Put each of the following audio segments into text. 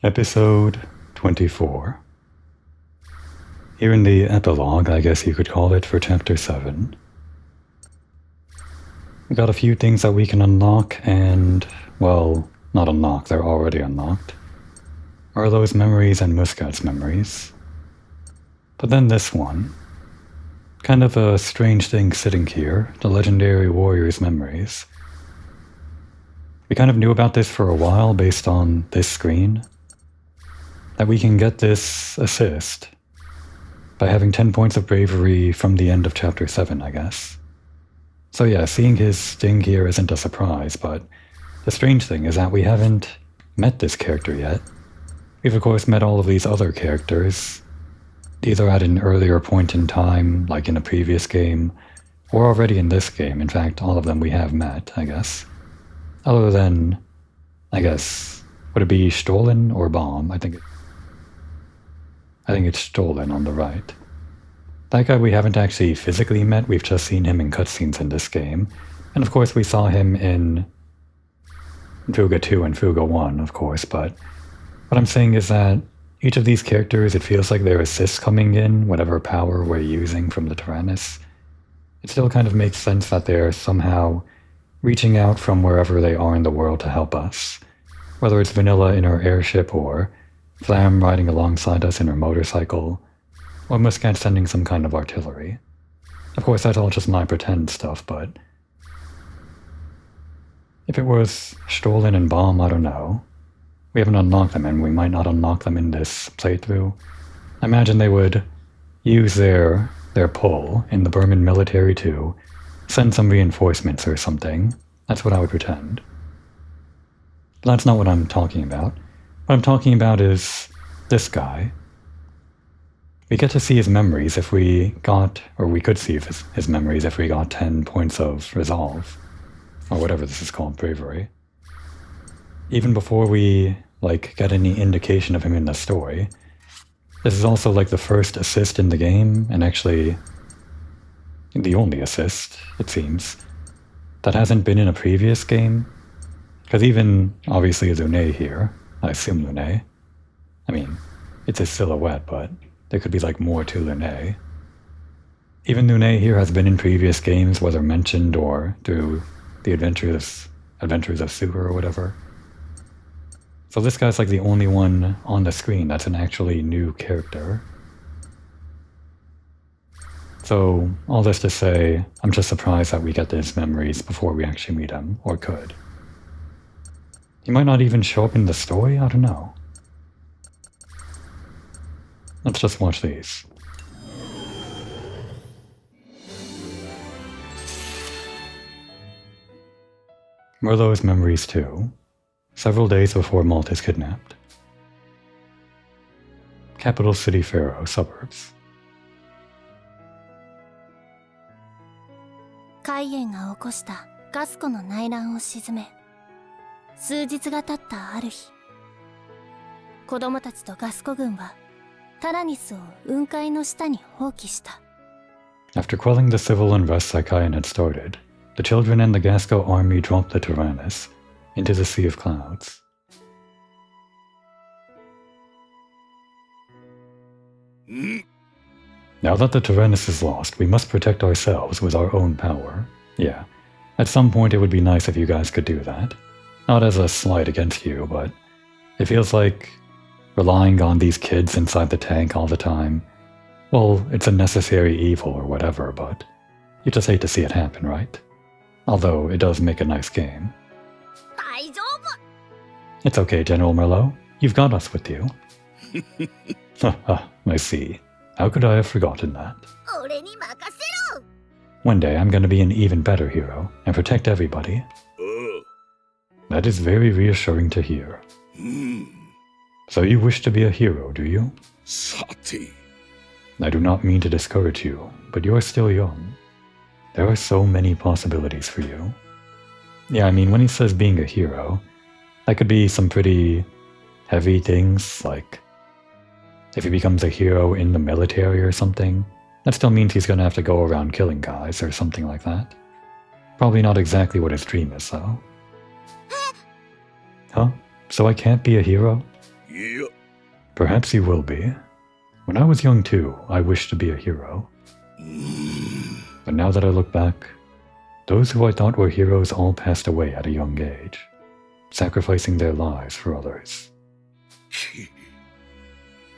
Episode 24. Here in the epilogue, I guess you could call it, for Chapter 7. We got a few things that we can unlock and, well, not unlock, they're already unlocked. Arlo's memories and Muscat's memories. But then this one. Kind of a strange thing sitting here, the legendary warrior's memories. We kind of knew about this for a while based on this screen. That we can get this assist by having 10 points of bravery from the end of Chapter 7, I guess. So yeah, seeing his sting here isn't a surprise, but the strange thing is that we haven't met this character yet. We've of course met all of these other characters, either at an earlier point in time, like in a previous game, or already in this game. In fact, all of them we have met, I guess. Other than, I guess, would it be Stolen or Bomb? I think it's Stolen on the right. That guy we haven't actually physically met, we've just seen him in cutscenes in this game. And of course we saw him in Fuga 2 and Fuga 1, of course, but what I'm saying is that each of these characters, it feels like their assists coming in, whatever power we're using from the Tyrannus. It still kind of makes sense that they're somehow reaching out from wherever they are in the world to help us. Whether it's Vanilla in her airship, or Flam riding alongside us in her motorcycle, or Muscat sending some kind of artillery. Of course, that's all just my pretend stuff, but if it was Stolen and Bomb, I don't know. We haven't unlocked them, and we might not unlock them in this playthrough. I imagine they would use their pull in the Burman military to send some reinforcements or something. That's what I would pretend. But that's not what I'm talking about. What I'm talking about is this guy. We get to see his memories if we got, or we could see his memories if we got 10 points of resolve, or whatever this is called, bravery. Even before we, get any indication of him in the story. This is also, the first assist in the game, and actually the only assist, it seems, that hasn't been in a previous game. Because even, obviously, Lunet here, I assume Lunet. I mean, it's his silhouette, but there could be, more to Lunet. Even Lunet here has been in previous games, whether mentioned or through the Adventures of Super or whatever. So this guy's the only one on the screen that's an actually new character. So, all this to say, I'm just surprised that we get his memories before we actually meet him, or could. He might not even show up in the story, I don't know. Let's just watch these. Merlot's memories too. Several days before Malt is kidnapped. Capital City Pharaoh, suburbs. 海縁が起こしたガス湖の内乱を鎮め、数日が経ったある日、子供たちとガス湖軍はタラニスを雲海の下に放棄した。 After quelling the civil unrest Saiyan had started, the children and the Gasco army dropped the Tyrannus into the Sea of Clouds. Now that the Tyrannus is lost, we must protect ourselves with our own power. Yeah, at some point it would be nice if you guys could do that. Not as a slight against you, but it feels like relying on these kids inside the tank all the time. Well, it's a necessary evil or whatever, but you just hate to see it happen, right? Although it does make a nice game. It's okay, General Merlot. You've got us with you. I see. How could I have forgotten that? One day I'm going to be an even better hero and protect everybody. That is very reassuring to hear. So you wish to be a hero, do you? Sati. I do not mean to discourage you, but you are still young. There are so many possibilities for you. Yeah, I mean, when he says being a hero, that could be some pretty heavy things, like if he becomes a hero in the military or something. That still means he's gonna have to go around killing guys or something like that. Probably not exactly what his dream is, though. Huh? So I can't be a hero? Perhaps you will be. When I was young too, I wished to be a hero. But now that I look back, those who I thought were heroes all passed away at a young age, sacrificing their lives for others.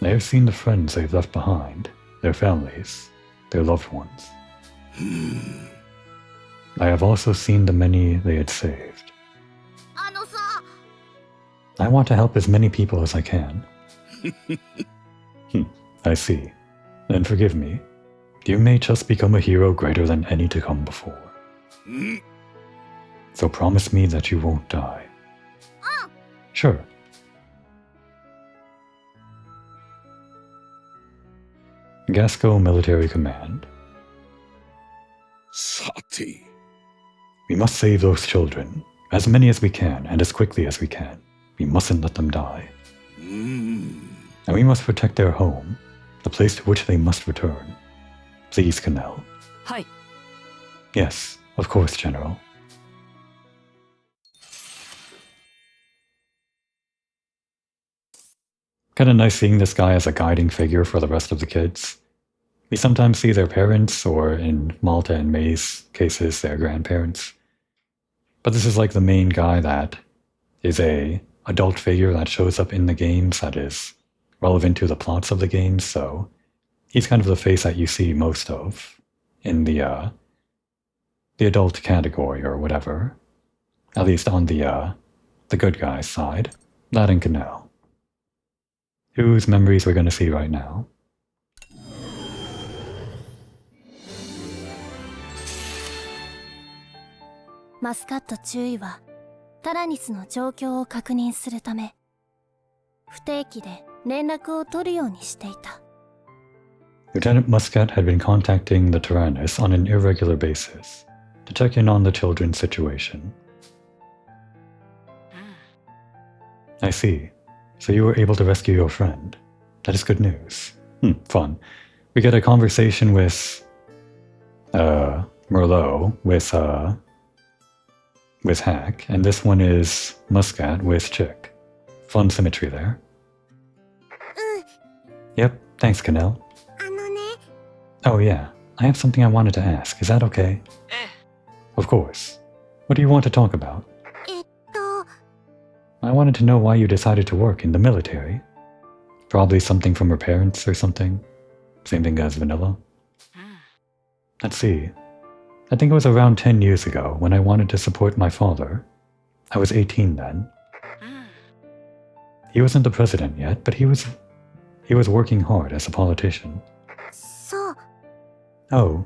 I have seen the friends they've left behind, their families, their loved ones. I have also seen the many they had saved. I want to help as many people as I can. I see. Then forgive me. You may just become a hero greater than any to come before. So promise me that you won't die. Sure. Gasco Military Command. Sati. We must save those children, as many as we can and as quickly as we can. We mustn't let them die. And we must protect their home, the place to which they must return. Please, Canel. Hi. Yes, of course, General. Kinda nice seeing this guy as a guiding figure for the rest of the kids. We sometimes see their parents, or in Malta and May's cases, their grandparents. But this is like the main guy that is a adult figure that shows up in the games that is relevant to the plots of the games, so he's kind of the face that you see most of in the adult category or whatever. At least on the good guy's side. That and Canal. Whose memories we're going to see right now.マスカット中尉はタラニスの状況を確認するため不定期で連絡を取るようにしていた。Lieutenant Muscat had been contacting the Tyrannus on an irregular basis to check in on the children's situation. I see. So you were able to rescue your friend. That is good news. Fun. We get a conversation with Merlot with Hack, and this one is Muscat with Chick. Fun symmetry there. Yep, thanks, Canel. Oh yeah, I have something I wanted to ask. Is that okay? Of course. What do you want to talk about? I wanted to know why you decided to work in the military. Probably something from her parents or something. Same thing as Vanilla. Let's see. I think it was around 10 years ago when I wanted to support my father. I was 18 then. He wasn't the president yet, but he was working hard as a politician. Oh,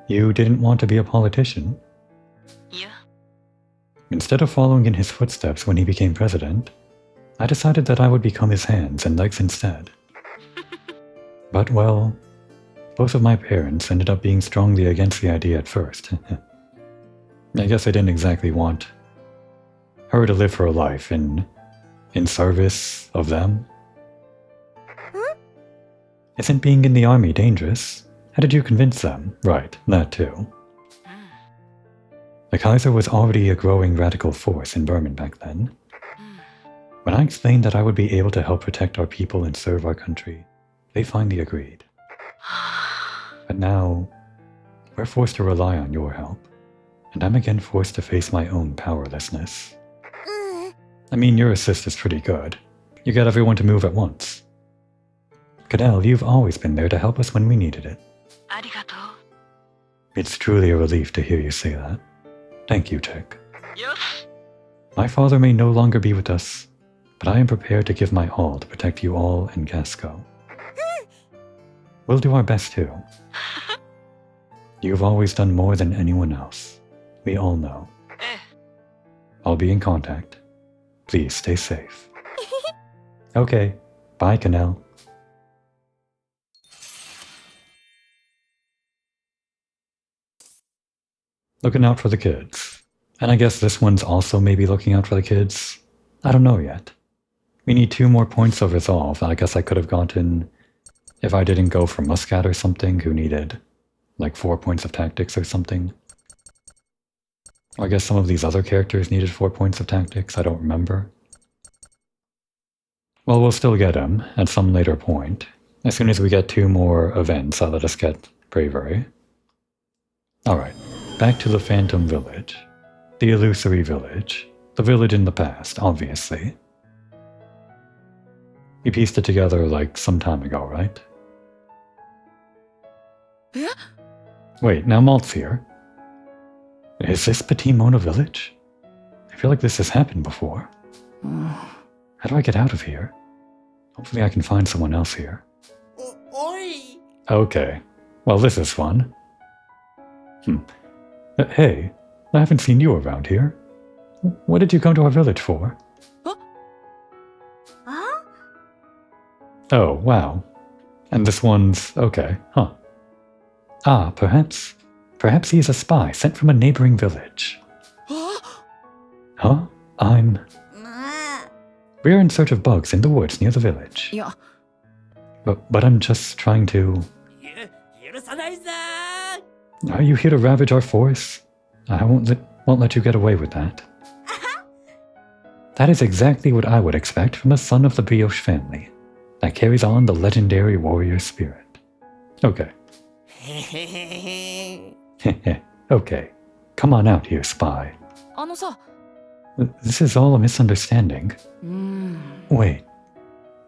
you didn't want to be a politician? Yeah. Instead of following in his footsteps when he became president, I decided that I would become his hands and legs instead. But, well, both of my parents ended up being strongly against the idea at first. I guess I didn't exactly want her to live her life in service of them. Isn't being in the army dangerous? How did you convince them? Right, that too. The Kaiser was already a growing radical force in Burman back then. When I explained that I would be able to help protect our people and serve our country, they finally agreed. But now, we're forced to rely on your help, and I'm again forced to face my own powerlessness. I mean, your assist is pretty good. You get everyone to move at once. Cadell, you've always been there to help us when we needed it. Arigato. It's truly a relief to hear you say that. Thank you, Chick. Yes. My father may no longer be with us, but I am prepared to give my all to protect you all and Gasco. We'll do our best too. You've always done more than anyone else. We all know. I'll be in contact. Please stay safe. Okay. Bye, Canel. Looking out for the kids. And I guess this one's also maybe looking out for the kids. I don't know yet. We need 2 more points of resolve. I guess I could have gotten, if I didn't go for Muscat or something, who needed like 4 points of tactics or something. Or I guess some of these other characters needed 4 points of tactics. I don't remember. Well, we'll still get him at some later point. As soon as we get 2 more events, I'll let us get bravery. Alright, back to the Phantom Village. The illusory village. The village in the past, obviously. We pieced it together like some time ago, right? Yeah? Wait, now Malt's here. Is this Petit Mona Village? I feel like this has happened before. How do I get out of here? Hopefully I can find someone else here. Oi! Okay. Well, this is fun. Hey, I haven't seen you around here. What did you come to our village for? Huh? Oh, wow. And this one's okay, huh? Ah, perhaps he's a spy sent from a neighboring village. Huh? We're in search of bugs in the woods near the village. Yeah. But I'm just trying to... 許さないぞー Are you here to ravage our forests? I won't let you get away with that. That is exactly what I would expect from a son of the Brioche family. That carries on the legendary warrior spirit. Okay. Okay. Come on out here, spy. あのさ、 This is all a misunderstanding. Wait.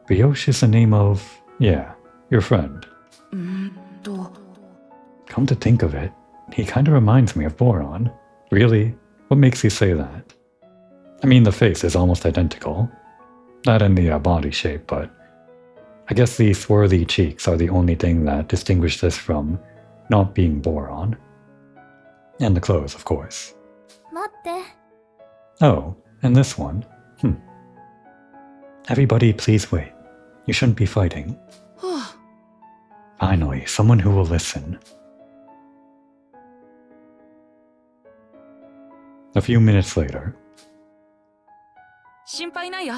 Brioche is the name of... Yeah, your friend. Come to think of it, he kinda reminds me of Boron. Really? What makes you say that? I mean, the face is almost identical. Not in the body shape, but... I guess the swirly cheeks are the only thing that distinguish this from not being Boron. And the clothes, of course. 待って Oh, and this one. Everybody, please wait. You shouldn't be fighting. Finally, someone who will listen. A few minutes later. 心配ないよ。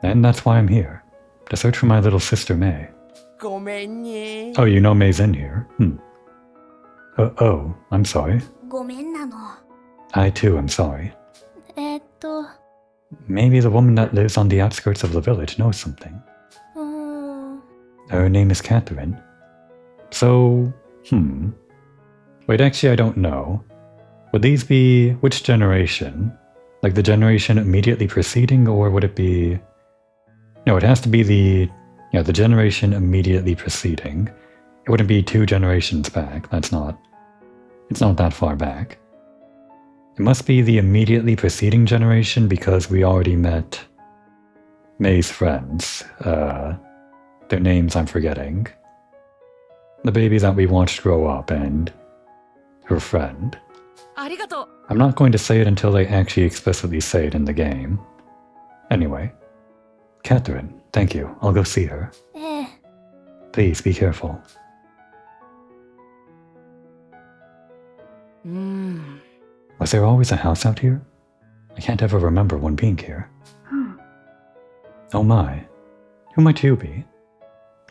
And that's why I'm here. To search for my little sister May. ごめんね Oh, you know May's in here? Oh, I'm sorry. ごめんなの I too am sorry. と Maybe the woman that lives on the outskirts of the village knows something. Her name is Catherine. So, Wait, actually I don't know. Would these be which generation? Like the generation immediately preceding, or would it be... No, it has to be the generation immediately preceding. It wouldn't be 2 generations back. It's not that far back. It must be the immediately preceding generation because we already met May's friends. Their names I'm forgetting. The baby that we watched grow up and her friend. ありがとう。 I'm not going to say it until they actually explicitly say it in the game. Anyway. Catherine, thank you. I'll go see her. ええ Please be careful. Was there always a house out here? I can't ever remember one being here. Oh my. Who might you be?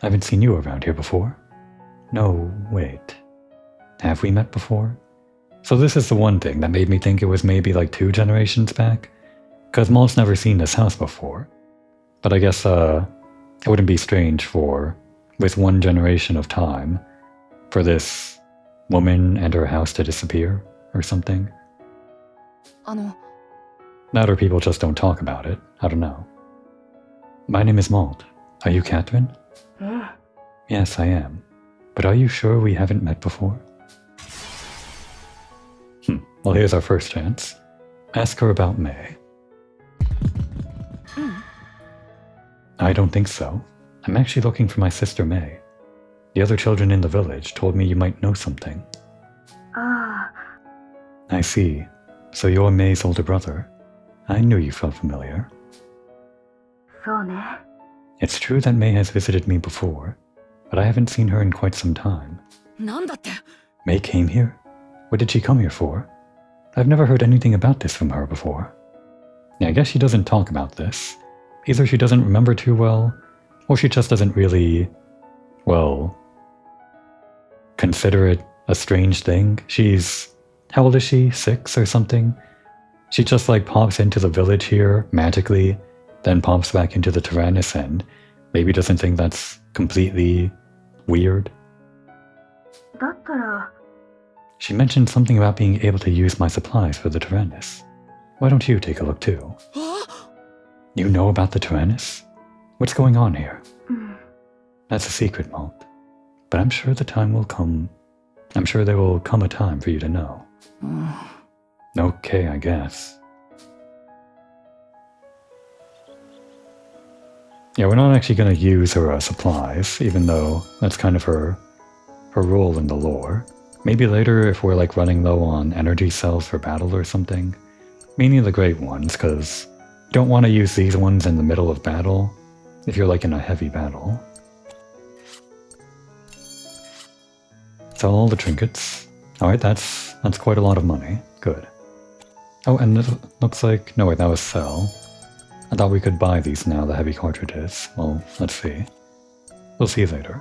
I haven't seen you around here before. No, wait. Have we met before? So this is the one thing that made me think it was maybe like 2 generations back. Because Maul's never seen this house before. But I guess, it wouldn't be strange for, with 1 generation of time, for this woman and her house to disappear, or something. あの、 That or people just don't talk about it. I don't know. My name is Malt. Are you Catherine? Yes, I am. But are you sure we haven't met before? Well, here's our first chance. Ask her about May. I don't think so. I'm actually looking for my sister May. The other children in the village told me you might know something. I see. So you're May's older brother. I knew you felt familiar. そうね。 It's true that May has visited me before, but I haven't seen her in quite some time. なんだって。 May came here? What did she come here for? I've never heard anything about this from her before. Yeah, I guess she doesn't talk about this. Either she doesn't remember too well, or she just doesn't really, well, consider it a strange thing. She's, how old is she? 6 or something? She just like pops into the village here, magically, then pops back into the Tyrannus and maybe doesn't think that's completely weird. だったら、 She mentioned something about being able to use my supplies for the Tyrannus. Why don't you take a look too? You know about the Tyrannus? What's going on here? うん、 That's a secret, Malt. But I'm sure the time will come. I'm sure there will come a time for you to know. Okay, I guess. Yeah, we're not actually going to use her supplies, even though that's kind of her role in the lore. Maybe later if we're like running low on energy cells for battle or something. Mainly the great ones, because you don't want to use these ones in the middle of battle if you're like in a heavy battle. Sell all the trinkets. Alright, that's quite a lot of money. Good. Oh, and it looks like... No, wait, that was sell. I thought we could buy these now, the heavy cartridges. Well, let's see. We'll see later.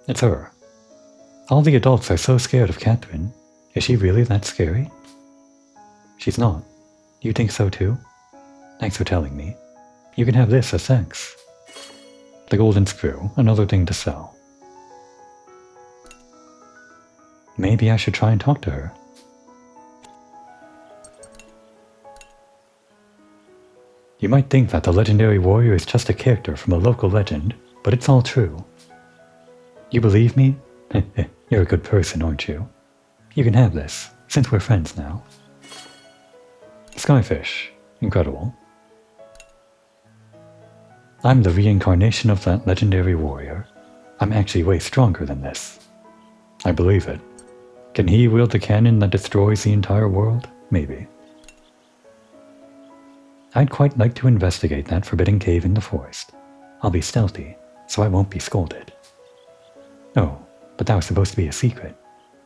It's her. All the adults are so scared of Catherine. Is she really that scary? She's not. You think so too? Thanks for telling me. You can have this as thanks. The golden screw, another thing to sell. Maybe I should try and talk to her. You might think that the legendary warrior is just a character from a local legend, but it's all true. You believe me? You're a good person, aren't you? You can have this, since we're friends now. Skyfish. Incredible. I'm the reincarnation of that legendary warrior. I'm actually way stronger than this. I believe it. Can he wield the cannon that destroys the entire world? Maybe. I'd quite like to investigate that forbidden cave in the forest. I'll be stealthy, so I won't be scolded. Oh, but that was supposed to be a secret.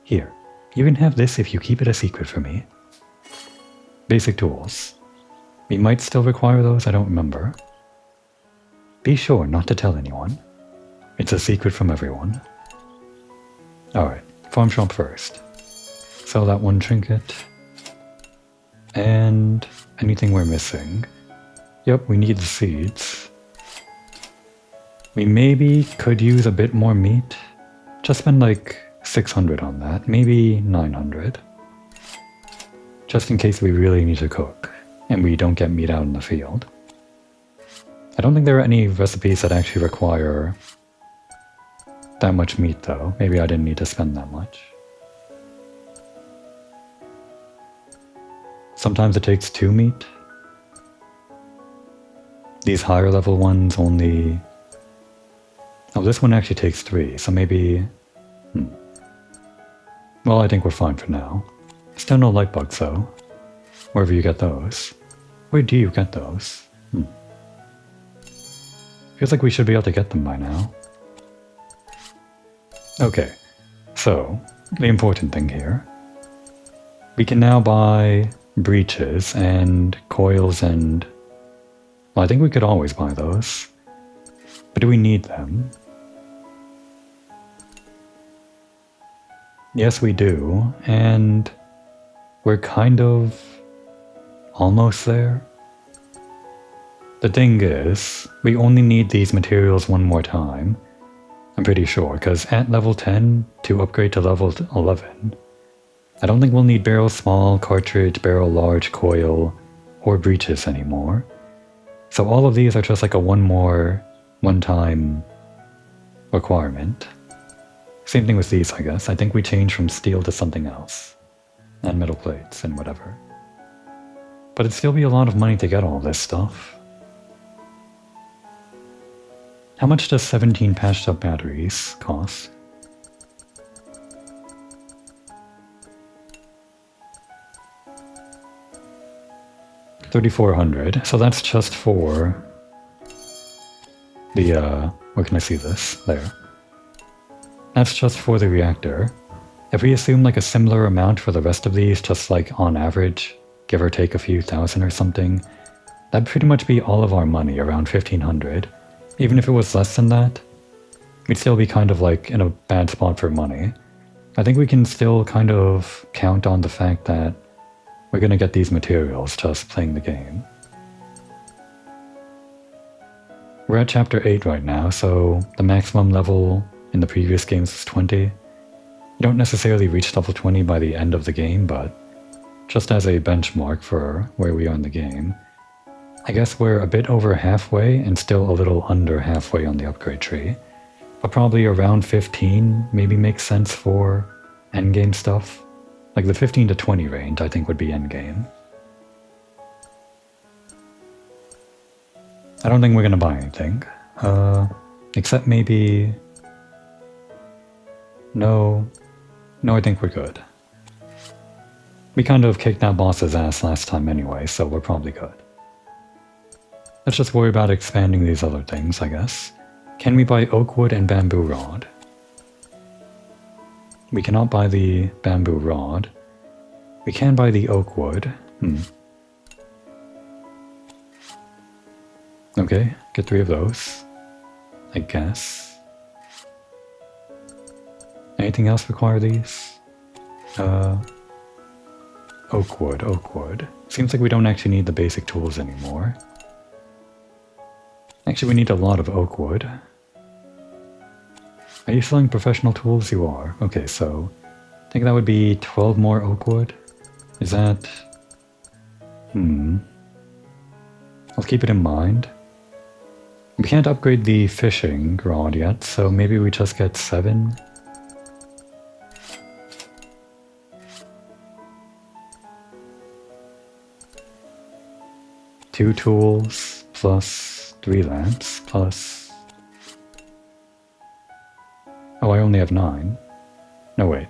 Here, you can have this if you keep it a secret for me. Basic tools. We might still require those, I don't remember. Be sure not to tell anyone. It's a secret from everyone. Alright, farm shop first. Sell that one trinket. And anything we're missing. Yep, we need the seeds. We maybe could use a bit more meat. Just spend like 600 on that, maybe 900. Just in case we really need to cook, and we don't get meat out in the field. I don't think there are any recipes that actually require that much meat though. Maybe I didn't need to spend that much. Sometimes it takes 2 meat. These higher level ones only... Oh, this one actually takes 3, so maybe... Well, I think we're fine for now. Still no light bugs though. Wherever you get those. Where do you get those? Feels like we should be able to get them by now. Okay, so, the important thing here. We can now buy breeches and coils and... Well, I think we could always buy those. But do we need them? Yes, we do, and we're kind of almost there. The thing is, we only need these materials one more time, I'm pretty sure, because at level 10, to upgrade to level 11, I don't think we'll need barrel small, cartridge, barrel large, coil, or breeches anymore. So all of these are just like a one-time requirement. Same thing with these, I guess. I think we change from steel to something else. And metal plates and whatever. But it'd still be a lot of money to get all this stuff. How much does 17 patched up batteries cost? $3,400. So that's just for the, where can I see this? There. That's just for the reactor. If we assume like a similar amount for the rest of these, just like on average, give or take a few thousand or something, that'd pretty much be all of our money, around 1,500. Even if it was less than that, we'd still be kind of like in a bad spot for money. I think we can still kind of count on the fact that we're gonna get these materials just playing the game. We're at chapter 8 right now, so the maximum level in the previous games was 20. You don't necessarily reach level 20 by the end of the game, but just as a benchmark for where we are in the game, I guess we're a bit over halfway and still a little under halfway on the upgrade tree. But probably around 15 maybe makes sense for endgame stuff. Like the 15 to 20 range I think would be endgame. I don't think we're gonna buy anything. Except maybe... No, I think we're good. We kind of kicked that boss's ass last time anyway, so we're probably good. Let's just worry about expanding these other things, I guess. Can we buy oak wood and bamboo rod? We cannot buy the bamboo rod. We can buy the oak wood. Okay, get 3 of those, I guess. Anything else require these? Oak wood. Seems like we don't actually need the basic tools anymore. Actually, we need a lot of oak wood. Are you selling professional tools? You are. Okay, so I think that would be 12 more oak wood. Is that... I'll keep it in mind. We can't upgrade the fishing rod yet, so maybe we just get 7. Two tools plus 3 lamps plus... Oh, I only have 9. No, wait.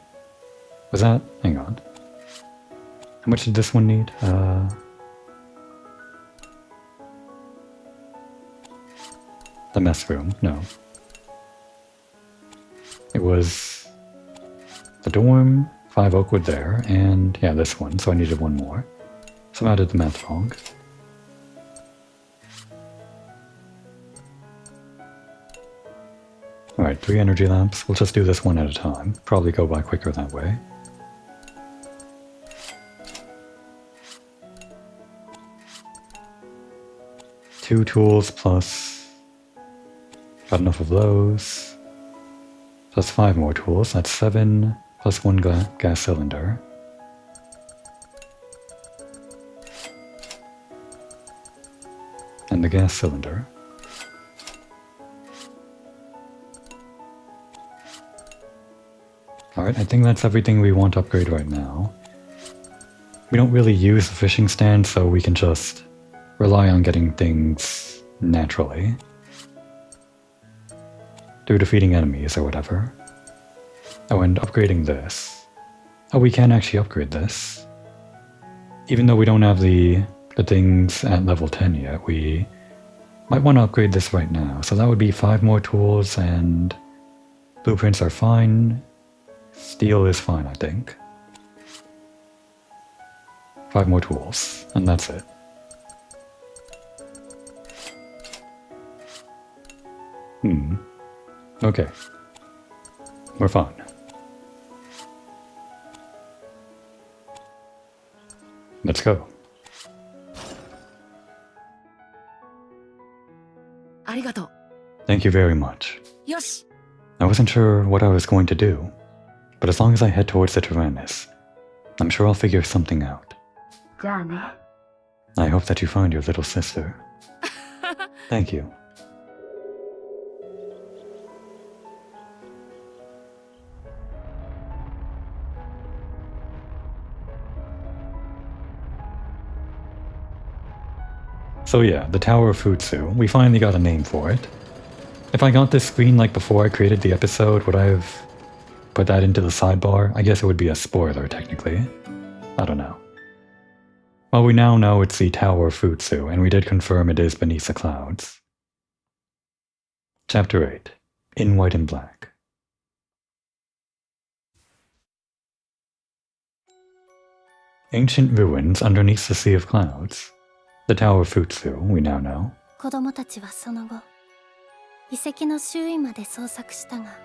Was that... Hang on. How much did this one need? The mess room. No. It was... the dorm, 5 oak wood there, and yeah, this one, so I needed 1 more. Somehow I did the math wrong. Alright, 3 energy lamps. We'll just do this one at a time. Probably go by quicker that way. Two tools plus... got enough of those. Plus 5 more tools. That's 7 plus 1 gas cylinder. And the gas cylinder. Alright, I think that's everything we want to upgrade right now. We don't really use the fishing stand, so we can just rely on getting things naturally. Through defeating enemies or whatever. Oh, and upgrading this. Oh, we can actually upgrade this. Even though we don't have the things at level 10 yet, we might want to upgrade this right now. So that would be 5 more tools, and blueprints are fine. Steel is fine, I think. 5 more tools, and that's it. Okay. We're fine. Let's go. ありがとう。 Thank you very much. よし。 I wasn't sure what I was going to do, but as long as I head towards the Tyrannus, I'm sure I'll figure something out. じゃあね。 I hope that you find your little sister. Thank you. So yeah, the Tower of Futsu, we finally got a name for it. If I got this screen like before I created the episode, would I have put that into the sidebar? I guess it would be a spoiler, technically. I don't know. Well, we now know it's the Tower of Futsu, and we did confirm it is beneath the clouds. Chapter 8. In White and Black. Ancient ruins underneath the Sea of Clouds. The Tower of Futsu, we now know. 子供たちはその後遺跡の周囲まで捜索したが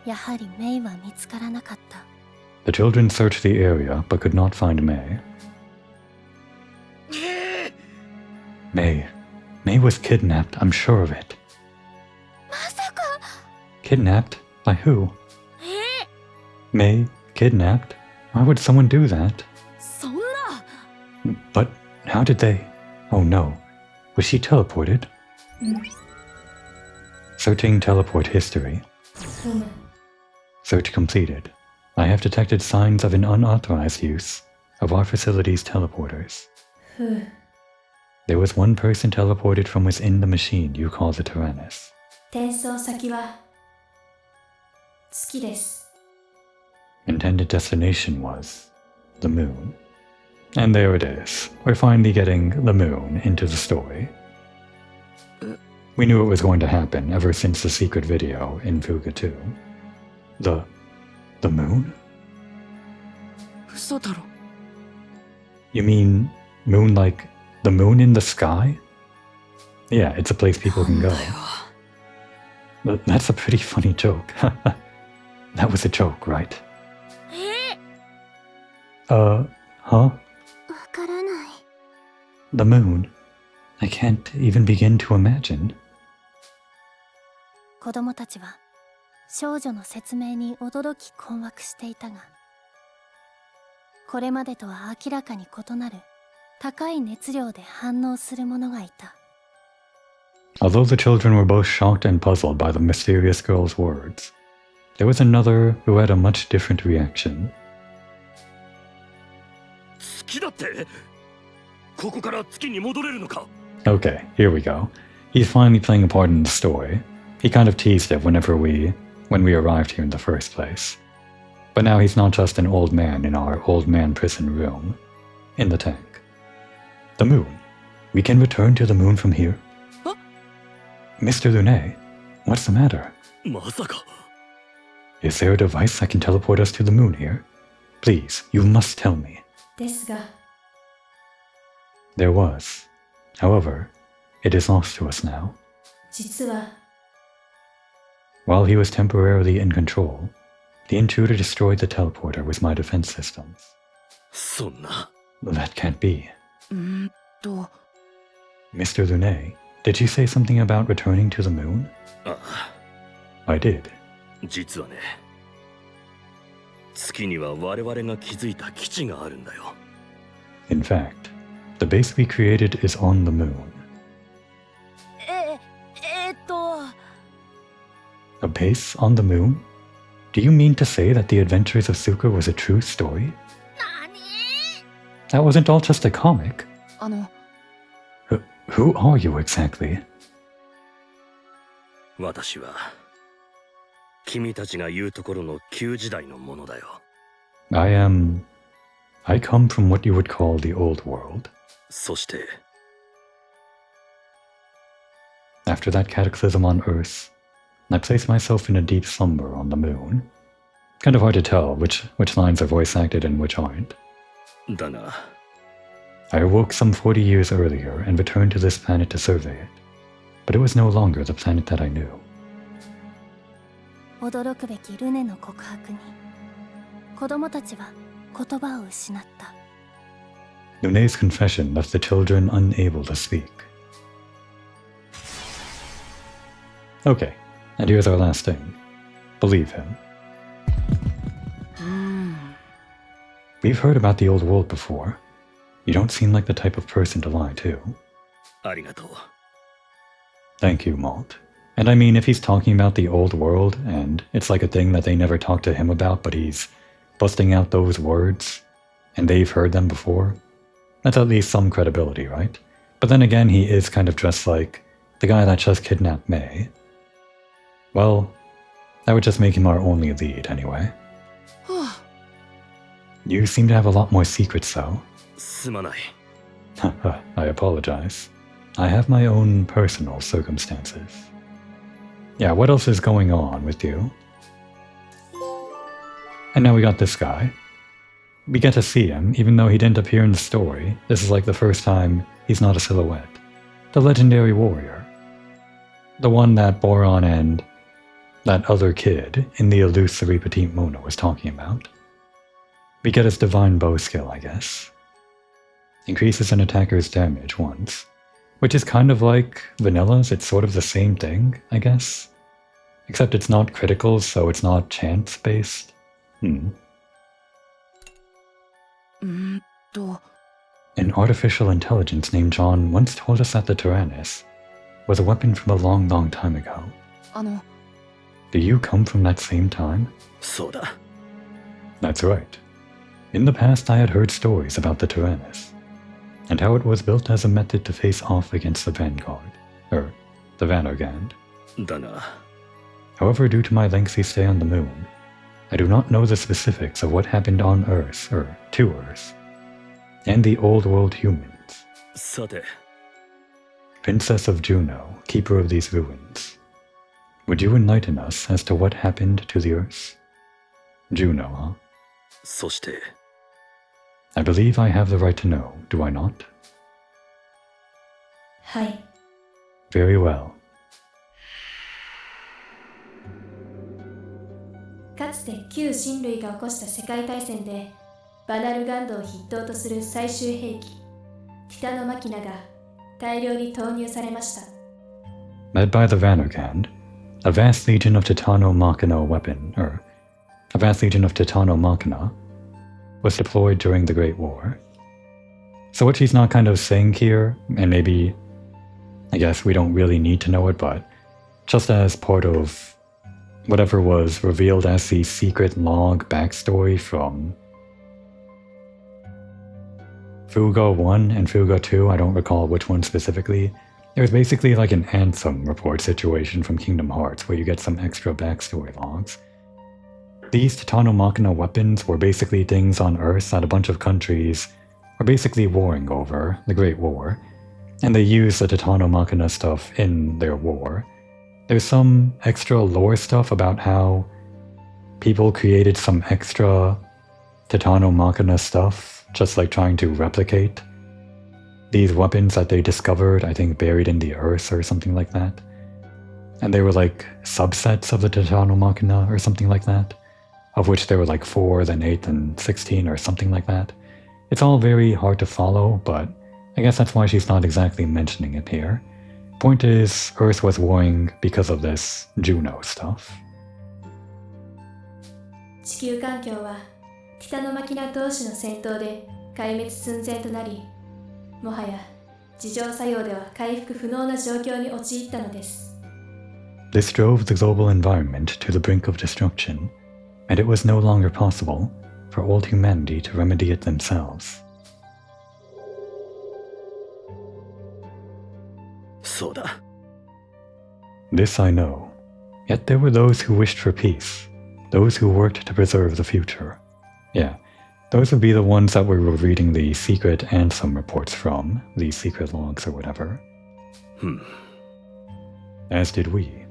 やはりメイは見つからなかった。 The children searched the area but could not find May. May May was kidnapped, I'm sure of it. まさか Kidnapped? By who? え May? Kidnapped? Why would someone do that? そんな But how did they? Oh no. Was she teleported? Searching teleport history. Search completed. I have detected signs of an unauthorized use of our facility's teleporters. There was one person teleported from within the machine you call the Tyrannus. 転送先は月です Intended destination was the moon. And there it is. We're finally getting the moon into the story. We knew it was going to happen ever since the secret video in Fuga 2. The moon? 嘘だろ You mean moon like the moon in the sky? Yeah, it's a place people can go. That's a pretty funny joke. That was a joke, right? え Huh? わからない The moon? I can't even begin to imagine. 子供たちは少女の説明に驚き困惑していたがこれまでとは明らかに異なる高い熱量で反応する者がいた Although the children were both shocked and puzzled by the mysterious girl's words, there was another who had a much different reaction. 月だってここから月に戻れるのか Okay, here we go. He's finally playing a part in the story. He kind of teased it when we arrived here in the first place. But now he's not just an old man in our old man prison room. In the tank. The moon. We can return to the moon from here? Huh? Mr. Lunet, what's the matter? まさか Is there a device that can teleport us to the moon here? Please, you must tell me. ですが There was. However, it is lost to us now. 実は While he was temporarily in control, the intruder destroyed the teleporter with my defense systems. そんな That can't be. と Mr. Lunet, did you say something about returning to the moon? あ I did. 実はね月には我々が築いた基地があるんだよ In fact, the base we created is on the moon. A base on the moon? Do you mean to say that the adventures of Suka was a true story? 何 That wasn't all just a comic. あの Who are you exactly? 私は君たちが言うところの旧時代のものだよ I come from what you would call the old world. そして After that cataclysm on Earth, I placed myself in a deep slumber on the moon. Kind of hard to tell which lines are voice acted and which aren't. だが I awoke some 40 years earlier and returned to this planet to survey it. But it was no longer the planet that I knew. 驚くべきルネの告白に子供たちは言葉を失った Lunet's confession left the children unable to speak. Okay, and here's our last thing. Believe him. We've heard about the old world before. You don't seem like the type of person to lie to. ありがとう Thank you, Malt. And I mean, if he's talking about the old world, and it's like a thing that they never talked to him about, but he's busting out those words, and they've heard them before, that's at least some credibility, right? But then again, he is kind of dressed like the guy that just kidnapped May. Well, that would just make him our only lead, anyway. You seem to have a lot more secrets, though. すまない I apologize. I have my own personal circumstances. Yeah, what else is going on with you? And now we got this guy. We get to see him, even though he didn't appear in the story. This is like the first time he's not a silhouette. The legendary warrior. The one that Boron and that other kid in the illusory Petite Mona was talking about. We get his divine bow skill, I guess. Increases an attacker's damage once. Which is kind of like Vanilla's, it's sort of the same thing, I guess. Except it's not critical, so it's not chance-based. An artificial intelligence named John once told us that the Tyrannus was a weapon from a long, long time ago. Do you come from that same time? そうだ。 That's right. In the past I had heard stories about the Tyrannus, and how it was built as a method to face off against the Vanguard, the Vanargand. だが、 However, due to my lengthy stay on the moon, I do not know the specifics of what happened on Earth, to Earth, and the old world humans. さて、 Princess of Juno, keeper of these ruins, would you enlighten us as to what happened to the Earth? Juno, huh? そして、 I believe I have the right to know, do I not? はい。 Very well. かつて旧人類が起こした世界大戦でバナルガンドを筆頭とする最終兵器ティタノマキナが大量に投入されました。 Led by the Vanargand, a vast legion of Titano Machina was deployed during the Great War. So what she's not kind of saying here, and maybe, I guess we don't really need to know it, but just as part of whatever was revealed as the secret log backstory from Fuga 1 and Fuga 2, I don't recall which one specifically. It was basically like an Anthem report situation from Kingdom Hearts where you get some extra backstory logs. These Titano Machina weapons were basically things on Earth that a bunch of countries were basically warring over, the Great War, and they used the Titano Machina stuff in their war. There's some extra lore stuff about how people created some extra Titano Machina stuff, just like trying to replicate these weapons that they discovered, I think buried in the earth or something like that. And they were like subsets of the Titano Machina or something like that, of which there were like 4, then 8, then 16 or something like that. It's all very hard to follow, but I guess that's why she's not exactly mentioning it here. Point is, Earth was warring because of this Juno stuff. 地球環境はティタノマキナ同士の戦闘で壊滅寸前となり、もはや自浄作用では回復不能な状況に陥ったのです。This drove the global environment to the brink of destruction, and it was no longer possible for old humanity to remedy it themselves. そうだ。 This I know. Yet there were those who wished for peace, those who worked to preserve the future. Yeah, those would be the ones that we were reading the secret Anthem reports from, the secret logs or whatever. As did we,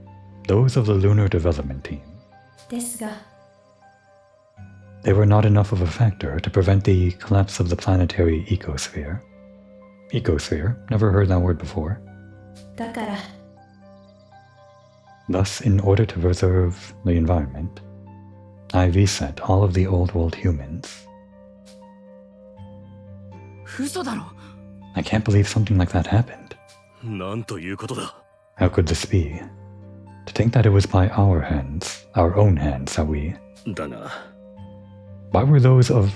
those of the Lunar Development Team. ですが、 They were not enough of a factor to prevent the collapse of the planetary ecosphere. Ecosphere? Never heard that word before. だから、 Thus, in order to preserve the environment, I reset all of the old world humans. 嘘だろ。 I can't believe something like that happened. なんということだ。 How could this be? To think that it was by our hands, our own hands, that we... だが、 Why were those of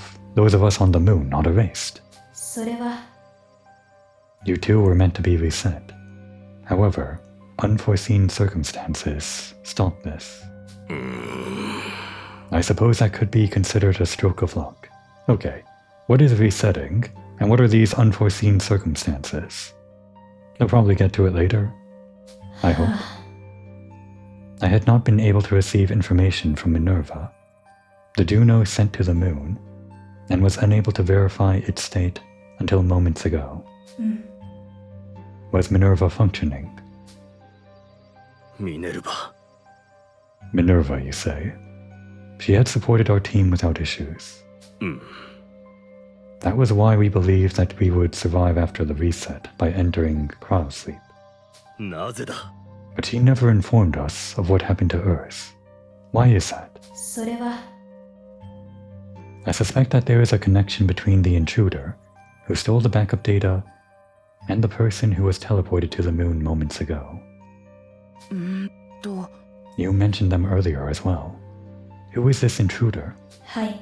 us on the moon not erased? それは、 You too were meant to be reset. However, unforeseen circumstances stopped this. I suppose that could be considered a stroke of luck. Okay, what is resetting, and what are these unforeseen circumstances? They'll probably get to it later. I hope. I had not been able to receive information from Minerva, the Juno sent to the moon, and was unable to verify its state until moments ago. Was Minerva functioning? ミネルヴァ。 Minerva, you say? She had supported our team without issues. That was why we believed that we would survive after the reset by entering cryosleep. なぜだ。 But she never informed us of what happened to Earth. Why is that? それは、 I suspect that there is a connection between the intruder, who stole the backup data, and the person who was teleported to the moon moments ago. You mentioned them earlier as well. Who is this intruder? はい。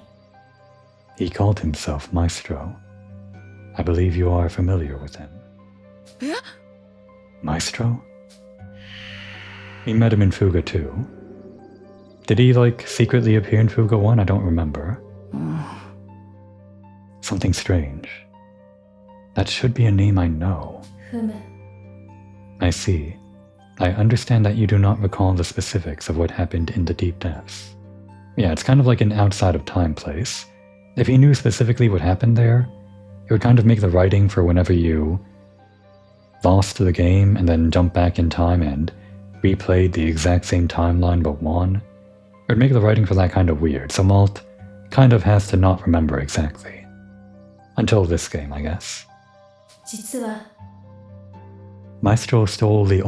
He called himself Maestro. I believe you are familiar with him. Maestro? We met him in Fuga 2. Did he, secretly appear in Fuga 1? I don't remember. Something strange. That should be a name I know. ふむ。 I see. I understand that you do not recall the specifics of what happened in the deep depths. Yeah, it's kind of like an outside of time place. If he knew specifically what happened there, it would kind of make the writing for whenever you lost the game and then jumped back in time and replayed the exact same timeline but won. It would make the writing for that kind of weird, so Malt kind of has to not remember exactly. Until this game, I guess. 実は、 Maestro stole the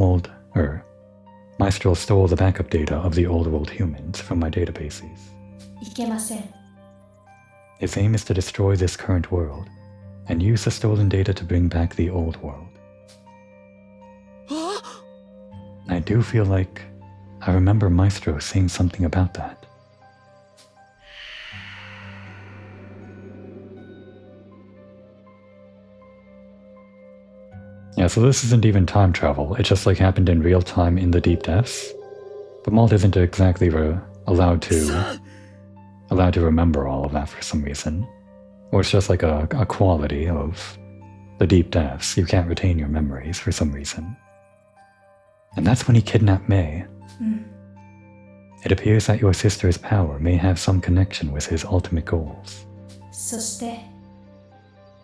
backup data of the old world humans from my databases. いけません。 His aim is to destroy this current world and use the stolen data to bring back the old world. I do feel like I remember Maestro saying something about that. Yeah, so this isn't even time travel, it just happened in real time in the deep depths. But Malt isn't exactly allowed to remember all of that for some reason. Or it's just a quality of the deep depths. You can't retain your memories for some reason. And that's when he kidnapped May. It appears that your sister's power may have some connection with his ultimate goals. そして、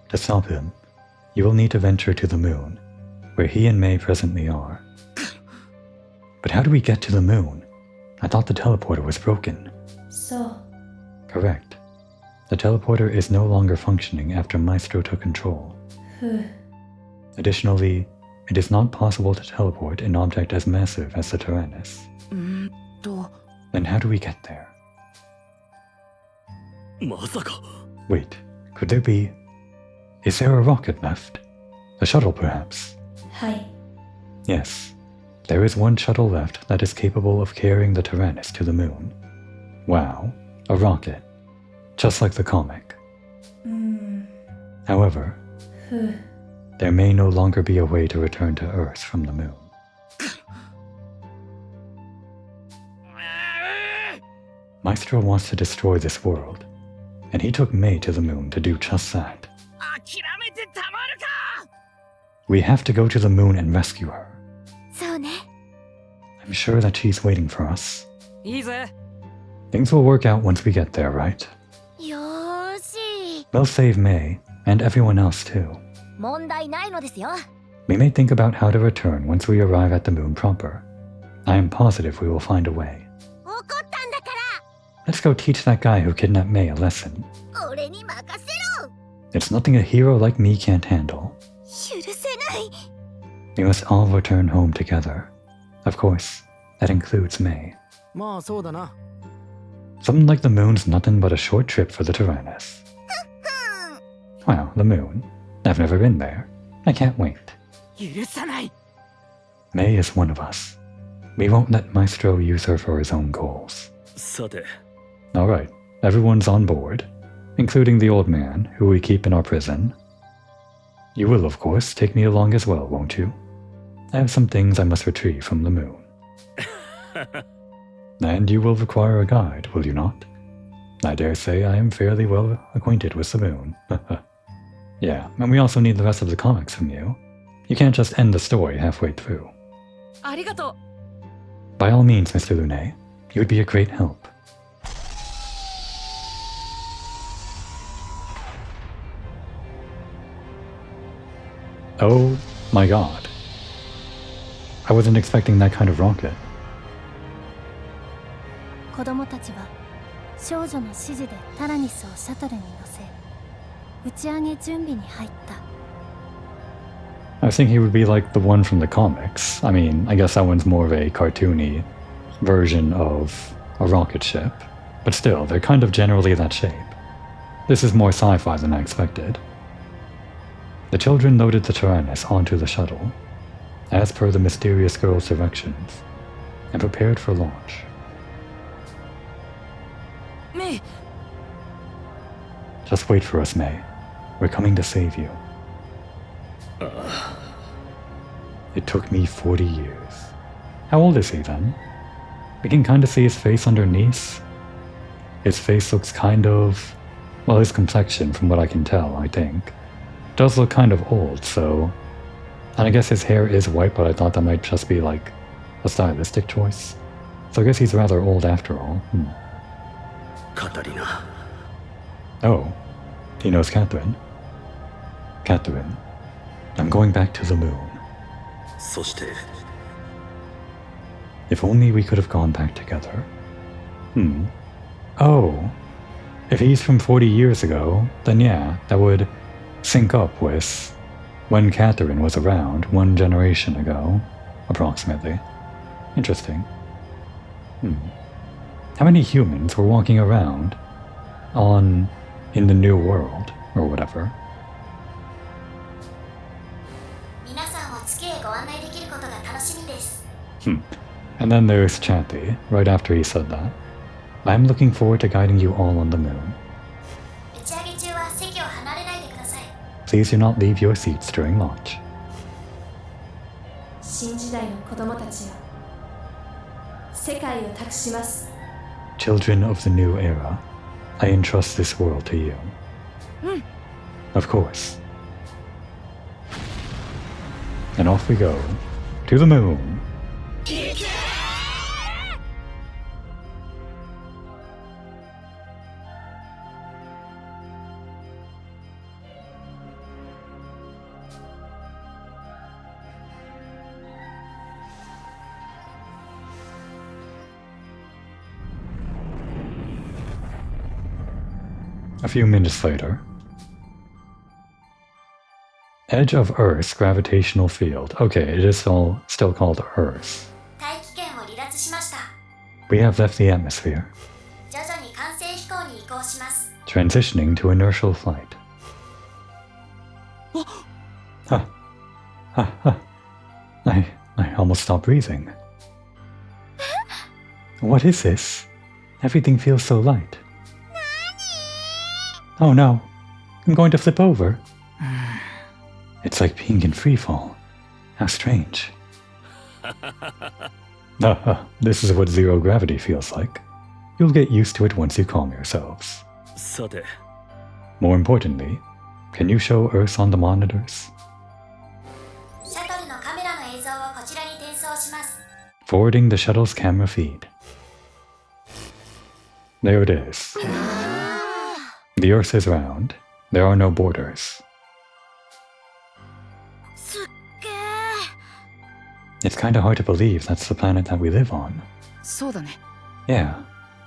To stop him, you will need to venture to the moon, where he and May presently are. But how do we get to the moon? I thought the teleporter was broken. そう。 Correct. The teleporter is no longer functioning after Maestro took control. ふう。 Additionally, it is not possible to teleport an object as massive as the Tyrannus. Then how do we get there? まさか Wait, could there be... Is there a rocket left? A shuttle, perhaps? はい。 Yes. There is one shuttle left that is capable of carrying the Tyrannus to the moon. Wow, a rocket. Just like the comic. However, ふう。 there may no longer be a way to return to Earth from the moon. Maestro wants to destroy this world, and he took May to the moon to do just that. 諦めてたまるか We have to go to the moon and rescue her. そうね。 I'm sure that she's waiting for us. いいぜ Things will work out once we get there, right? よーし。 We'll save May, and everyone else too. 問題ないのですよ。 We may think about how to return once we arrive at the moon proper. I am positive we will find a way. 怒ったんだか Let's go teach that guy who kidnapped May a lesson. ら、俺に任せろ。 It's nothing a hero like me can't handle. 許せない。 We must all return home together. Of course, that includes May. まあそうだな Something like the moon's nothing but a short trip for the Tyrannus. Wow, the moon. I've never been there. I can't wait. 許さない May is one of us. We won't let Maestro use her for his own goals. さて Alright, everyone's on board, including the old man, who we keep in our prison. You will, of course, take me along as well, won't you? I have some things I must retrieve from the moon. And you will require a guide, will you not? I dare say I am fairly well acquainted with the moon. Yeah, and we also need the rest of the comics from you. You can't just end the story halfway through. ありがとう。 By all means, Mr. Lunet, you would be a great help. Oh my god. I wasn't expecting that kind of rocket. 子供たちは少女の指示でタラニスをシャトルに乗せ、打ち上げ準備に入った。 I was thinking he would be like the one from the comics. I mean, I guess that one's more of a cartoony version of a rocket ship. But still, they're kind of generally that shape. This is more sci-fi than I expected. The children loaded the Tyrannus onto the shuttle, as per the mysterious girl's directions, and prepared for launch. May. Just wait for us, May. We're coming to save you. It took me 40 years. How old is he then? We can kind of see his face underneath. His face looks kind of... well, his complexion, from what I can tell, I think, does look kind of old, so... and I guess his hair is white, but I thought that might just be like a stylistic choice. So I guess he's rather old after all. Katarina. Oh, he knows Catherine. Catherine, I'm going back to the moon. そして If only we could have gone back together. Oh, if he's from 40 years ago, then yeah, that would sync up with when Catherine was around 1 generation ago, approximately. Interesting. How many humans were walking around in the new world, or whatever? 皆さんを月へご案内できることが楽しみです。 And then there's Chappie, right after he said that. I'm looking forward to guiding you all on the moon. 打ち上げ中は席を離れないでください。 Please do not leave your seats during launch. 新時代の子供たちよ。世界を託します。 Children of the new era, I entrust this world to you. Of course. And off we go. To the moon. A few minutes later. Edge of Earth's gravitational field. Okay, it is still called Earth. 大気圏を離脱しました。 We have left the atmosphere, 徐々に完成飛行に移行します。 transitioning to inertial flight. I almost stopped breathing. What is this? Everything feels so light. Oh no, I'm going to flip over. It's like being in freefall. How strange. This is what zero gravity feels like. You'll get used to it once you calm yourselves. さて More importantly, can you show Earth on the monitors? シャトルのカメラの映像をこちらに転送します。 Forwarding the shuttle's camera feed. There it is. The Earth is round. There are no borders. すっげー。 It's kinda hard to believe that's the planet that we live on. そうだね。 Yeah,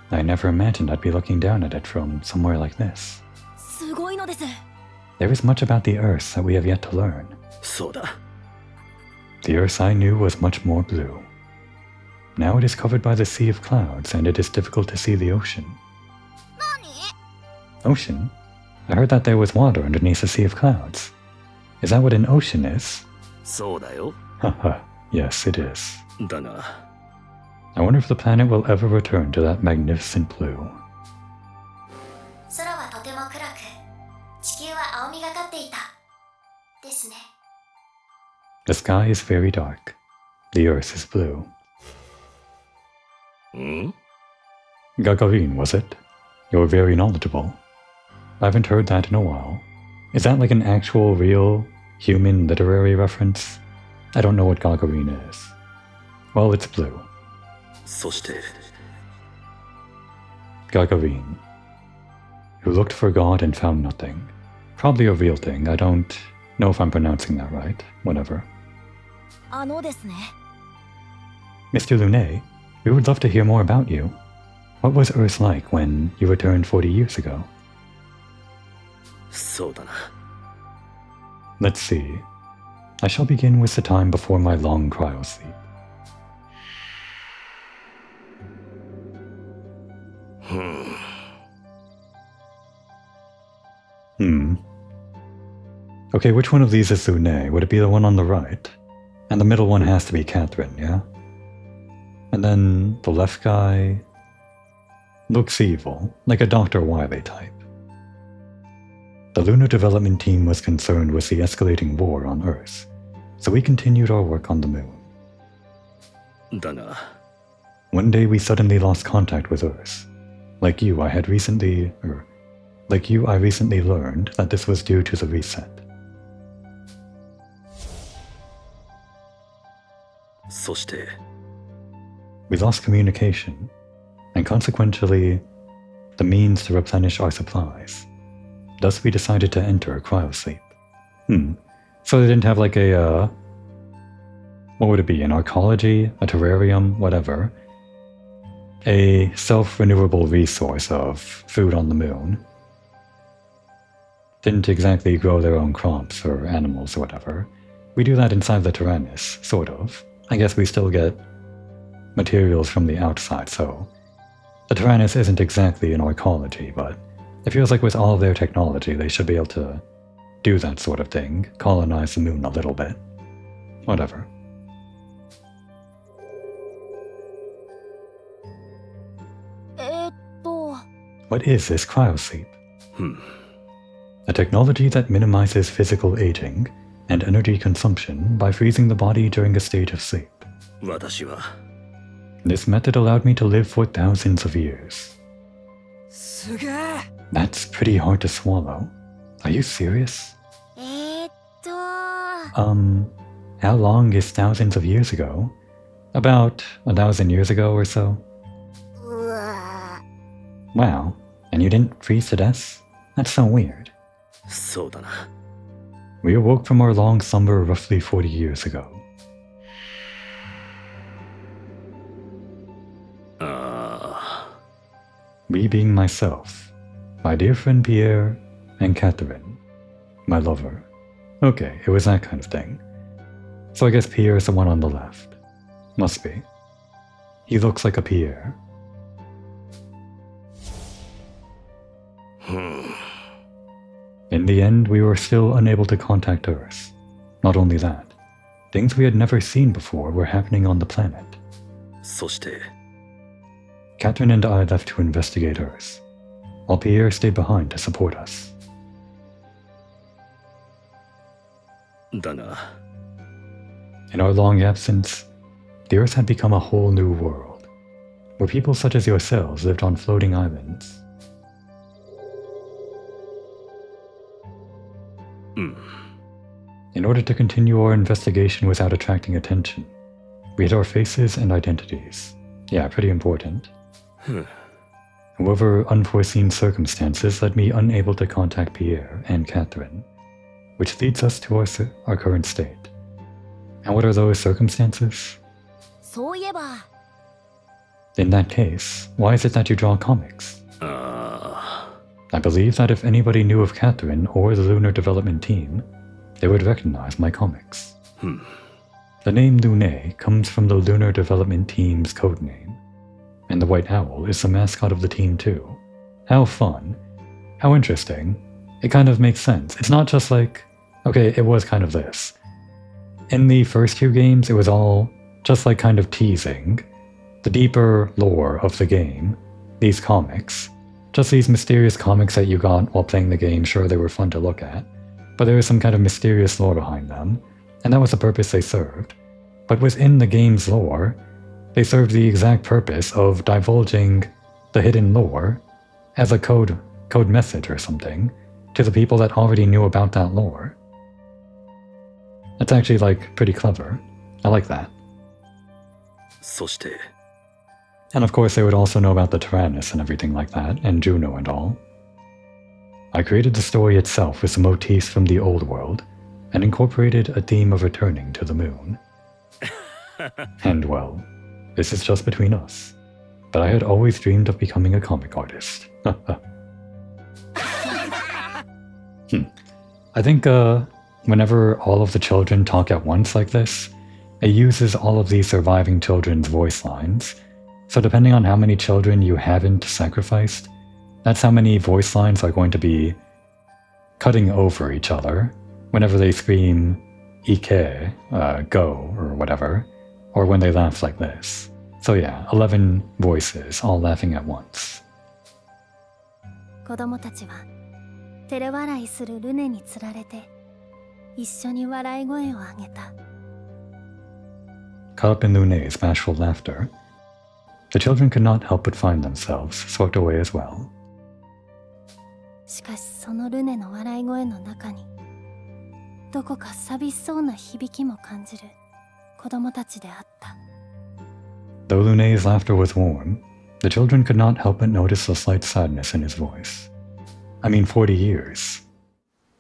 I never imagined I'd be looking down at it from somewhere like this. すごいのです。 There is much about the Earth that we have yet to learn. そうだ The Earth I knew was much more blue. Now it is covered by the sea of clouds, and it is difficult to see the ocean. 何？ Ocean? I heard that there was water underneath the sea of clouds. Is that what an ocean is? そうだよ Haha, yes, it is. だが I wonder if the planet will ever return to that magnificent blue. 空はとても暗く、地球は青みがかっていた。ですね。 The sky is very dark. The Earth is blue. ん Gagarin, was it? You're very knowledgeable. I haven't heard that in a while. Is that like an actual, real, human literary reference? I don't know what Gagarin is. Well, it's blue. そして Gagarin. Who looked for God and found nothing. Probably a real thing. I don't know if I'm pronouncing that right. Whatever. あのですね。 Mr. Lunet, we would love to hear more about you. What was Earth like when you returned 40 years ago? そうだな Let's see. I shall begin with the time before my long cryo sleep. Okay, which one of these is Lunet? Would it be the one on the right? And the middle one has to be Catherine, yeah? And then the left guy looks evil, like a Dr. Wily type. The lunar development team was concerned with the escalating war on Earth, so we continued our work on the moon. だな。 One day we suddenly lost contact with Earth. Like you, I recently learned that this was due to the reset. そして、 We lost communication, and consequently, the means to replenish our supplies. Thus we decided to enter cryosleep. So they didn't have like a, what would it be, an arcology, a terrarium, whatever. A self-renewable resource of food on the moon. Didn't exactly grow their own crops or animals or whatever. We do that inside the Tyrannus, sort of. I guess we still get materials from the outside, so the Tyrannus isn't exactly an arcology, but it feels like with all of their technology, they should be able to do that sort of thing, colonize the moon a little bit. Whatever. What is this cryosleep? A technology that minimizes physical aging and energy consumption by freezing the body during a state of sleep. 私は This method allowed me to live for thousands of years. すげえ。 That's pretty hard to swallow. Are you serious? How long is thousands of years ago? About 1,000 years ago or so? Wow, and you didn't freeze to death? That's so weird. そうだな。 We awoke from our long slumber roughly 40 years ago. ああ、 We being myself, my dear friend Pierre, and Catherine, my lover. Okay, it was that kind of thing. So I guess Pierre is the one on the left. Must be. He looks like a Pierre. In the end, we were still unable to contact Earth. Not only that, things we had never seen before were happening on the planet. そして、 Catherine and I left to investigate Earth, while Pierre stayed behind to support us. だが、 In our long absence, the Earth had become a whole new world, where people such as yourselves lived on floating islands. うん。 In order to continue our investigation without attracting attention, we hid our faces and identities. Yeah, pretty important. However, unforeseen circumstances led me unable to contact Pierre and Catherine, which leads us to our current state. And what are those circumstances? そういえば In that case, why is it that you draw comics? あ I believe that if anybody knew of Catherine or the Lunar Development Team, they would recognize my comics. The name Lunet comes from the Lunar Development Team's code name, and the White Owl is the mascot of the team too. How fun. How interesting. It kind of makes sense. It's not just like, okay, it was kind of this. In the first two games, it was all just like kind of teasing the deeper lore of the game, these comics. Just these mysterious comics that you got while playing the game. Sure, they were fun to look at, but there was some kind of mysterious lore behind them, and that was the purpose they served. But within the game's lore, they served the exact purpose of divulging the hidden lore as a code message or something to the people that already knew about that lore. That's actually, like, pretty clever. I like that. そして、 And of course they would also know about the Tyrannus and everything like that, and Juno and all. I created the story itself with some motifs from the old world, and incorporated a theme of returning to the moon. And well, this is just between us, but I had always dreamed of becoming a comic artist. I think whenever all of the children talk at once like this, it uses all of these surviving children's voice lines. So depending on how many children you haven't sacrificed, that's how many voice lines are going to be cutting over each other whenever they scream Ike, go, or whatever, or when they laugh like this. So yeah, 11 voices, all laughing at once. 子供たちは照れ笑いするルネにつられて一緒に笑い声を上げた。 Caught up in Lunet's bashful laughter, the children could not help but find themselves swept away as well. しかしそのルネの笑い声の中にどこか寂しそうな響きも感じる子供たちであった。 Though Lunet's laughter was warm, the children could not help but notice the slight sadness in his voice. I mean, 40 years.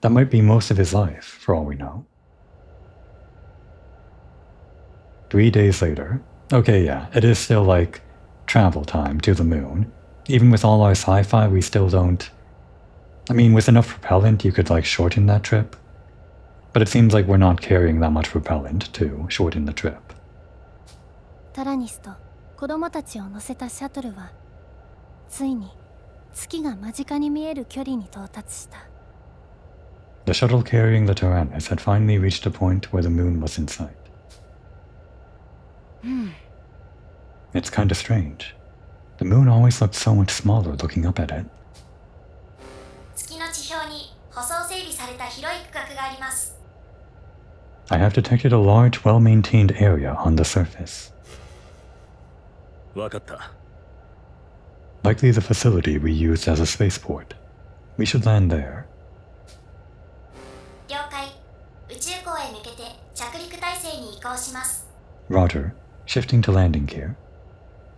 That might be most of his life, for all we know. 3 days later. Okay, yeah, it is still like travel time to the moon. Even with all our sci-fi, we still don't... I mean, with enough propellant, you could like shorten that trip. But it seems like we're not carrying that much propellant to shorten the trip. タラニスと子供たちを乗せたシャトルはついに月が間近に見える距離に到達した。 The shuttle carrying the Tyrannus had finally reached a point where the moon was in sight. It's kinda strange. The moon always looked so much smaller looking up at it. 月の地表に舗装整備された広い区画があります。 I have detected a large, well-maintained area on the surface. わかった。 Likely the facility we used as a spaceport. We should land there. 了解。宇宙港へ向けて着陸態勢に移行します。 Roger, shifting to landing gear.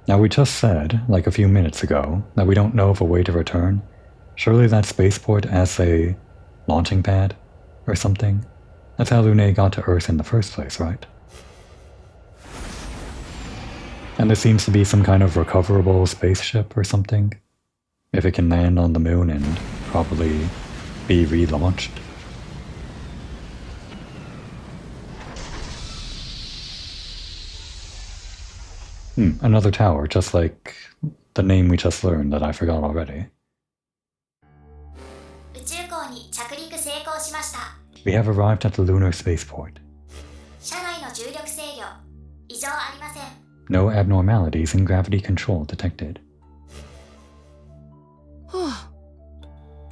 Now we just said, like a few minutes ago, that we don't know of a way to return. Surely that spaceport as a launching pad or something? That's how Lunet got to Earth in the first place, right? And this seems to be some kind of recoverable spaceship or something. If it can land on the moon and probably be relaunched. Another tower, just like the name we just learned that I forgot already. 宇宙港に着陸成功しました。 We have arrived at the lunar spaceport. 車内の重力制御、異常ありません。 No abnormalities in gravity control detected.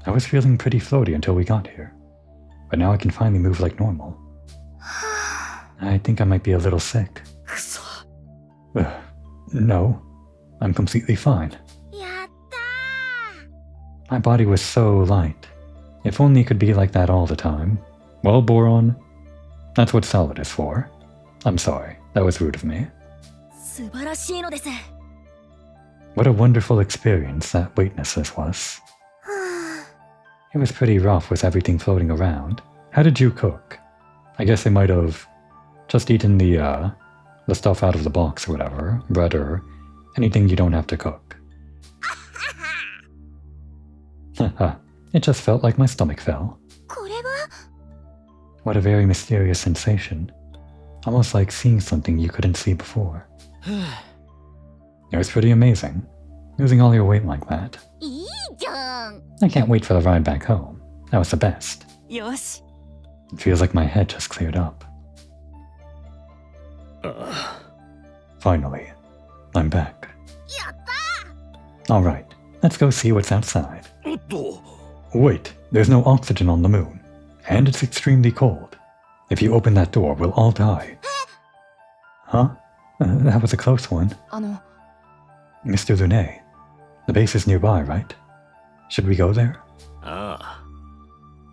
I was feeling pretty floaty until we got here, but now I can finally move like normal. I think I might be a little sick. くそ。 No, I'm completely fine. やったー。 My body was so light. If only it could be like that all the time. Well, Boron, that's what salad is for. I'm sorry, that was rude of me. 素晴らしいのです。 What a wonderful experience that weightlessness was. It was pretty rough with everything floating around. How did you cook? I guess they might have just eaten the stuff out of the box or whatever, bread or anything you don't have to cook. It just felt like my stomach fell. これは What a very mysterious sensation. Almost like seeing something you couldn't see before. It was pretty amazing. Losing all your weight like that. いいじゃん。 I can't wait for the ride back home. That was the best. よし。 It feels like my head just cleared up. Finally, I'm back. やった Alright, let's go see what's outside. おっと。 Wait, there's no oxygen on the moon. And it's extremely cold. If you open that door, we'll all die. Huh? That was a close one. の、 Mr. Lunet, the base is nearby, right? Should we go there? ああ。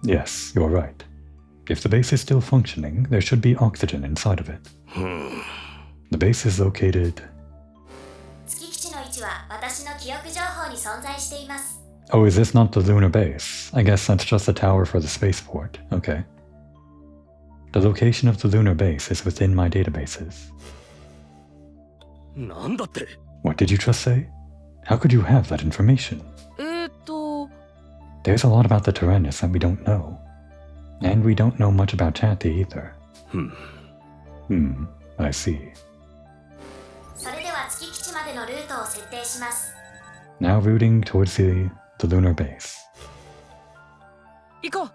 Yes, you're right. If the base is still functioning, there should be oxygen inside of it. The base is located... 月基地の位置は私の記憶情報に存在しています。 Oh, is this not the lunar base? I guess that's just a tower for the spaceport. Okay. The location of the lunar base is within my databases. なんだって。 What did you just say? How could you have that information? There's a lot about the Tyrannus that we don't know. And we don't know much about Chatty either. I see. それでは月基地までのルートを設定します。 Now routing towards the lunar base. 行こ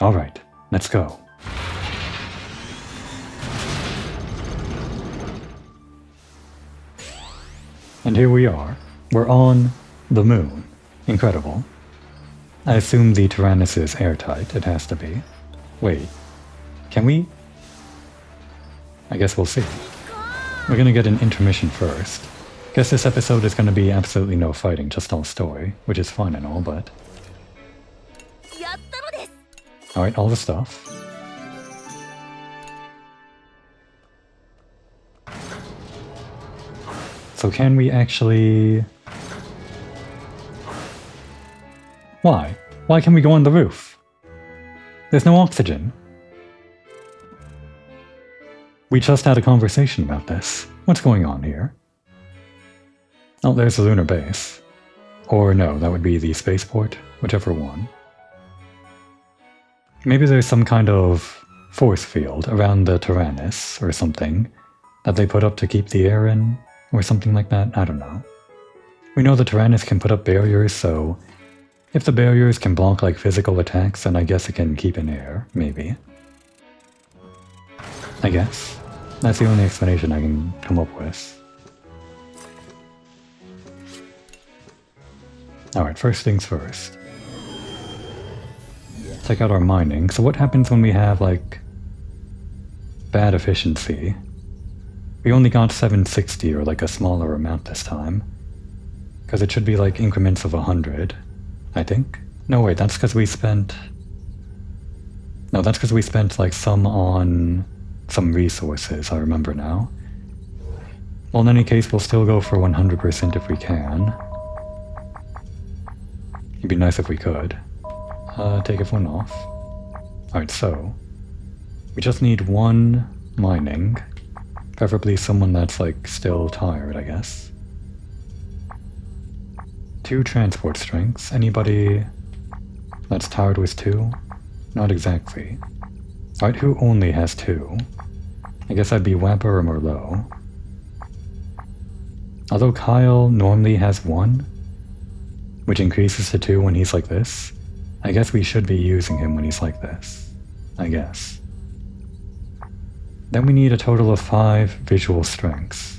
う。 Alright, let's go. And here we are. We're on the moon. Incredible. I assume the Tyrannus is airtight. It has to be. Wait. Can we? I guess we'll see. We're gonna get an intermission first. Guess this episode is gonna be absolutely no fighting, just all story, which is fine and all, but... Alright, all the stuff. So can we actually... Why? Why can we go on the roof? There's no oxygen. We just had a conversation about this. What's going on here? Oh, there's the lunar base. Or no, that would be the spaceport, whichever one. Maybe there's some kind of force field around the Tyrannus or something that they put up to keep the air in, or something like that. I don't know. We know the Tyrannus can put up barriers, so if the barriers can block like physical attacks, then I guess it can keep in air, maybe. I guess. That's the only explanation I can come up with. Alright, first things first. Check out our mining. So what happens when we have, like, bad efficiency? We only got 760, or like a smaller amount this time. Because it should be like increments of 100, I think. No, wait, that's because we spent... No, that's because we spent like some on some resources, I remember now. Well, in any case, we'll still go for 100% if we can. It'd be nice if we could. Take F1 off. Alright, so... we just need one mining. Preferably someone that's, like, still tired, I guess. 2 transport strengths. Anybody that's tired with 2? Not exactly. Alright, who only has 2? I guess that'd be Wapper or Merlot. Although Kyle normally has 1, which increases to 2 when he's like this, I guess we should be using him when he's like this. I guess. Then we need a total of 5 visual strengths.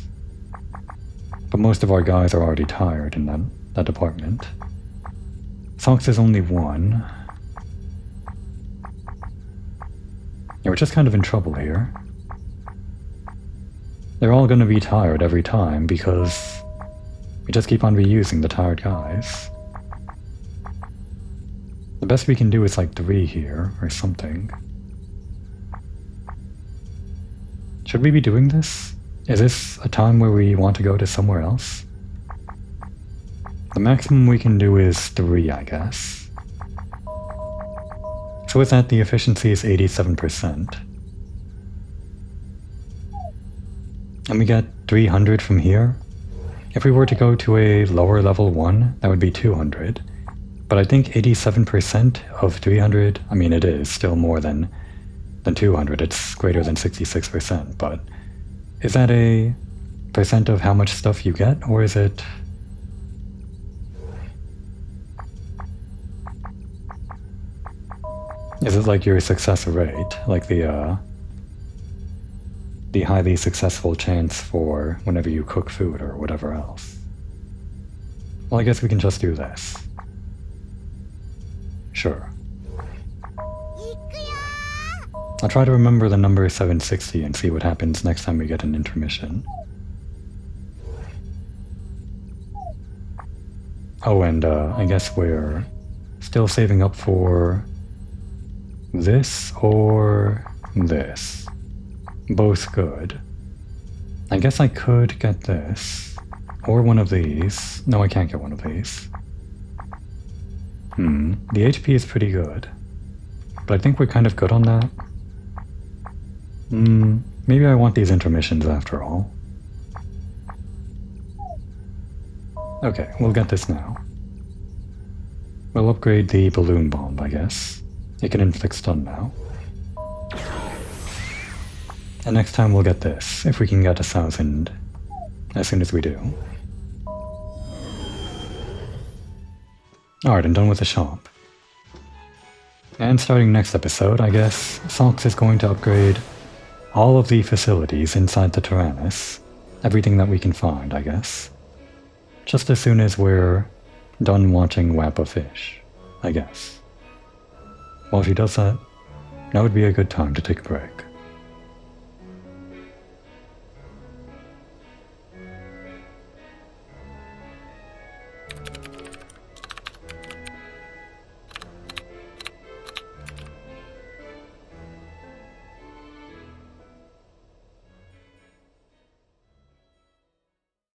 But most of our guys are already tired in that department. Sox is only 1. Yeah, we're just kind of in trouble here. They're all gonna be tired every time because we just keep on reusing the tired guys. The best we can do is like 3 here, or something. Should we be doing this? Is this a time where we want to go to somewhere else? The maximum we can do is 3, I guess. So with that, the efficiency is 87%. And we get 300 from here. If we were to go to a lower level 1, that would be 200. But I think 87% of 300, I mean it is still more than 200, it's greater than 66%, but is that a percent of how much stuff you get, or is it... Is it like your success rate, like the highly successful chance for whenever you cook food or whatever else? Well, I guess we can just do this. Sure. I'll try to remember the number 760 and see what happens next time we get an intermission. Oh, and I guess we're still saving up for this or this. Both good. I guess I could get this. Or one of these. No, I can't get one of these. The HP is pretty good. But I think we're kind of good on that. Maybe I want these intermissions after all. Okay, we'll get this now. We'll upgrade the balloon bomb, I guess. It can inflict stun now. And next time we'll get this, if we can get 1,000 as soon as we do. Alright, I'm done with the shop. And starting next episode, I guess, Sox is going to upgrade all of the facilities inside the Tyrannus. Everything that we can find, I guess. just as soon as we're done watching Wappa fish, I guess. While she does that, now would be a good time to take a break.